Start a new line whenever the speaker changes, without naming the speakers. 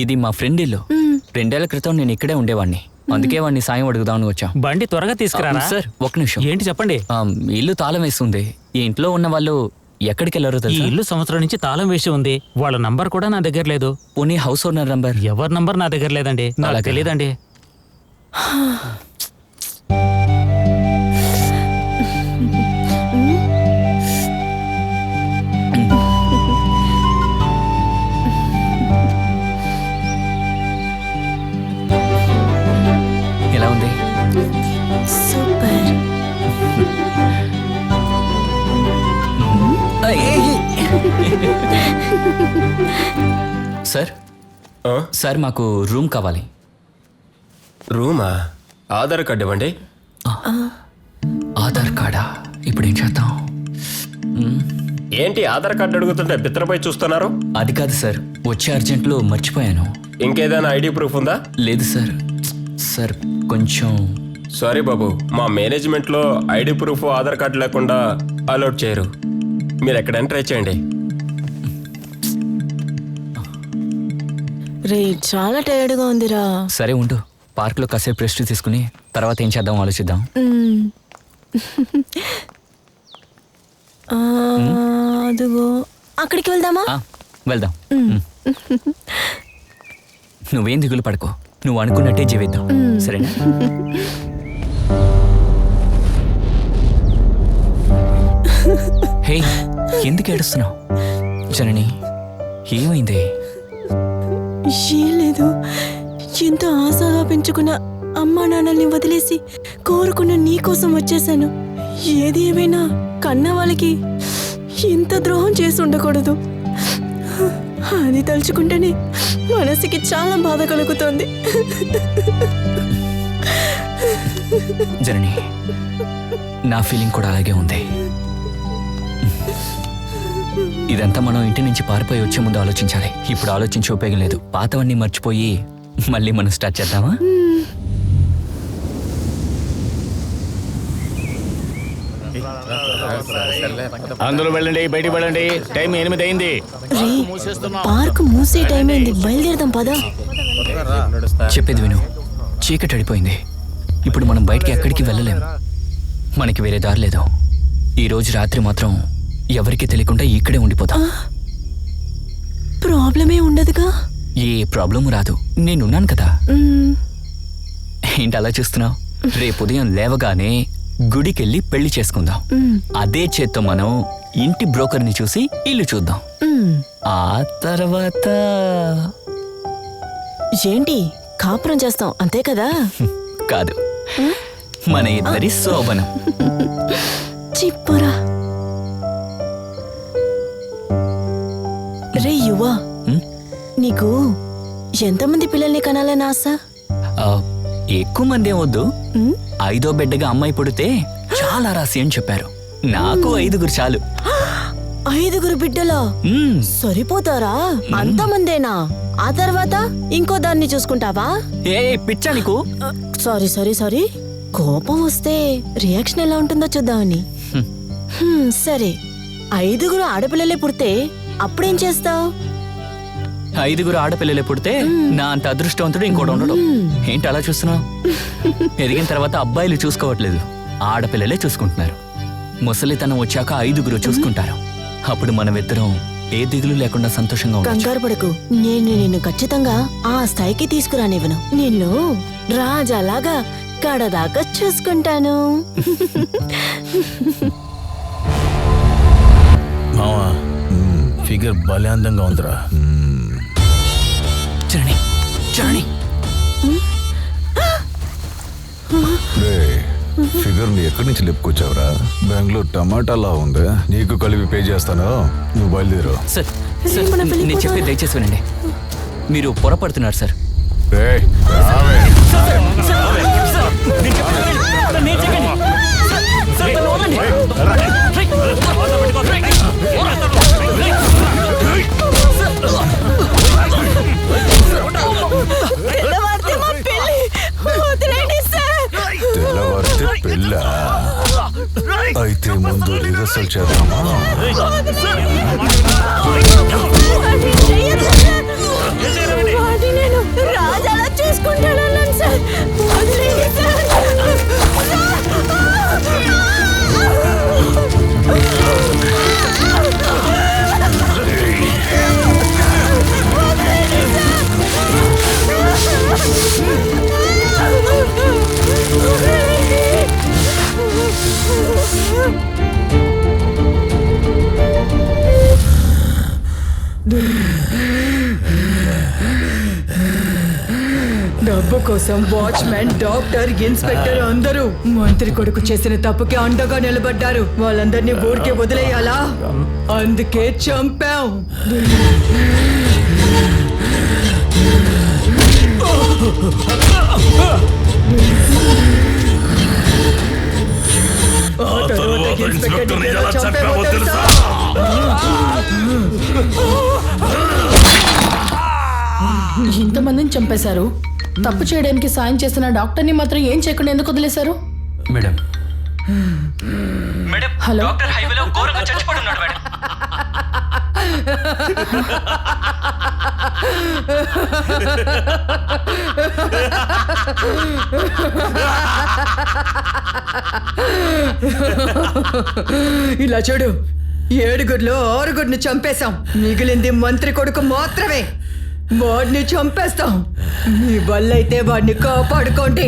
ఇది మా ఫ్రెండ్ ఇల్లు. 2 ఏళ్ల క్రితం నేను ఇక్కడే ఉండేవాడిని, అందుకే వాడిని సాయం అడుగుదామని వచ్చా.
బండి త్వరగా తీసుకురా
సార్. ఒక్క నిమిషం.
ఏంటి చెప్పండి.
ఇల్లు తాళం వేస్తుంది. ఈ ఇంట్లో ఉన్న వాళ్ళు ఎక్కడికి వెళ్ళారో
ఈ
తెలుసా?
ఇల్లు సంవత్సరం నుంచి తాళం వేసి ఉంది. వాళ్ళ నంబర్ కూడా నా దగ్గర లేదు.
పోనీ హౌస్ ఓనర్ నంబర్?
ఎవరి నంబర్ నా దగ్గర లేదండి. నాకు
అలాగా?
తెలియదండి.
ఎలా ఉంది?
సూపర్.
సార్ సార్ మాకు రూమ్ కావాలి.
రూమా? ఆధార్ కార్డు ఇవ్వండి.
ఆధార్ కార్డా? ఇప్పుడు ఏం చేద్దాం?
ఏంటి ఆధార్ కార్డు అడుగుతుంటే బిత్తరపై చూస్తున్నారు?
అది కాదు సార్, వచ్చే అర్జెంట్లో మర్చిపోయాను.
ఇంకేదైనా ఐడి ప్రూఫ్ ఉందా?
లేదు సార్. సార్ కొంచెం
సారీ బాబు, మా మేనేజ్మెంట్లో ఐడి ప్రూఫ్ ఆధార్ కార్డు లేకుండా అలౌట్ చేయరు. మీరు ఎక్కడైనా ట్రై చేయండి.
రే చాలా టైర్డ్గా ఉందిరా.
సరే ఉండు, పార్క్లో కాసేపు రెస్ట్ తీసుకుని తర్వాత ఏం చేద్దాం ఆలోచిద్దాం.
అదిగో అక్కడికి వెళ్దామా?
వెళ్దాం. నువ్వేం దిగులు పడుకో, నువ్వు అనుకున్నట్టే జీవిద్దాం, సరేనా? హే, ఎందుకు ఏడుస్తున్నావు జనని? ఏమైంది?
ఏం లేదు. ఎంతో ఆశగా పెంచుకున్న అమ్మా నాన్నల్ని వదిలేసి కోరుకున్న నీ కోసం వచ్చేసాను. ఏది ఏమైనా కన్న వాళ్ళకి ఎంత ద్రోహం చేసి ఉండకూడదు. అది తలుచుకుంటేనే మనసుకి చాలా బాధ కలుగుతోంది.
జనని, నా ఫీలింగ్ కూడా అలాగే ఉంది. ఇదంతా మనం ఇంటి నుంచి పారిపోయి వచ్చే ముందు ఆలోచించాలి. ఇప్పుడు ఆలోచించి ఉపయోగం లేదు. పాతవన్నీ మర్చిపోయి మళ్ళీ మనం స్టార్ట్ చేద్దామా?
అందరూ వెళ్ళండి, బయటికి వెళ్ళండి. టైం 8 అయింది.
పార్క్ మూసే టైం అయింది, బయలుదేరదాం పదా.
చెప్పేది విను, చీకటి అడిపోయింది. ఇప్పుడు మనం బయటికి ఎక్కడికి వెళ్ళలేం. మనకి వేరే దారి లేదు. ఈ రోజు రాత్రి మాత్రం ఎవరికి తెలియకుండా ఇక్కడే ఉండిపోతాం.
ప్రాబ్లమే ఉండదుగా?
ఏ ప్రాబ్లం రాదు, నేనున్నాను కదా. ఏంటి అలా చూస్తున్నావు? రేపు ఉదయం లేవగానే గుడికెళ్ళి పెళ్లి చేసుకుందాం. అదే చేత్తో మనం ఇంటి బ్రోకర్ని చూసి ఇల్లు చూద్దాం. ఆ తర్వాత
ఏంటి కాపురం చేస్తాం అంతే కదా?
కాదు, మన ఇద్దరి శోభనం.
చిప్పరా. రే యువ, నీకు ఎంతమంది పిల్లల్ని కనాలని ఆశ?
ఎక్కువ మంది ఏమొద్దు. 5వ బిడ్డగా అమ్మాయి పుడితే చాలా రాసి అని చెప్పారు. నాకు 5గురు చాలు.
5గురు బిడ్డలా? సరిపోతారా? అంతమందేనా? ఆ తర్వాత ఇంకో దాన్ని చూసుకుంటావా?
ఏ పిచ్చా నీకు?
సారీ. కోపం వస్తే రియాక్షన్ ఎలా ఉంటుందో చూద్దామని. సరే, 5గురు ఆడపిల్లలే పుడితే అప్పుడేం చేస్తావు?
5గురు ఆడపిల్లలే పుడితే నా అంత అదృష్టవంతుడు ఇంకోటి ఉండడు. ఏంటి అలా చూస్తున్నావు? ఎదిగిన తర్వాత అబ్బాయిలు చూసుకోవట్లేదు, ఆడపిల్లలే చూసుకుంటున్నారు. ముసలితనం వచ్చాక 5గురు చూసుకుంటారు. అప్పుడు మనమిద్దరం ఏ దిగులు లేకుండా సంతోషంగా ఉండొచ్చు.
కంగారు పడకు, నేను నిన్ను ఖచ్చితంగా ఆ స్థాయికి తీసుకురానివ్వను. నిన్ను రాజాలాగా కడదాకా చూసుకుంటాను.
మావా, ఫిగర్ భలే అందంగా ఉందిరా.
చరణి
ఫిగర్ ని ఎక్కడి నుంచి లేపుకొచ్చావురా? బెంగళూరు టమాటాలా ఉంది. నీకు కలిపి పే చేస్తాను, నువ్వు బయలుదేరు.
సార్, నేను చెప్పేది దయచేసి వినండి. మీరు పొరపడుతున్నారు సార్.
తెల్లవారితే పెళ్ళ అయితే ముందు రిహర్సల్ చేద్దామా?
అది
డబ్బు కోసం వాచ్మెన్, డాక్టర్, ఇన్స్పెక్టర్ అందరూ మంత్రి కొడుకు చేసిన తప్పుకి అండగా నిలబడ్డారు. వాళ్ళందరినీ ఊరికే వదిలేయాలా? అందుకే చంపాం. ఆ తర్వాత ఇన్స్పెక్టర్ని ఎలా చంపామో తెలుసా?
ఇంతమందిని చంపేశారు. తప్పు చేయడానికి సాయం చేస్తున్న డాక్టర్ని మాత్రం ఏం చేయకుండా ఎందుకు వదిలేశారు?
Madam madam
hello?
డాక్టర్ హైవేలో ఘోరంగా చచ్చిపడి ఉన్నాడు మేడం.
ఇలా చూడు, 7గురిలో 6గురిని చంపేశాం. మిగిలింది మంత్రి కొడుకు మాత్రమే. వాడిని చంపేస్తాం. మీ వల్ల అయితే వాడిని కాపాడుకోండి.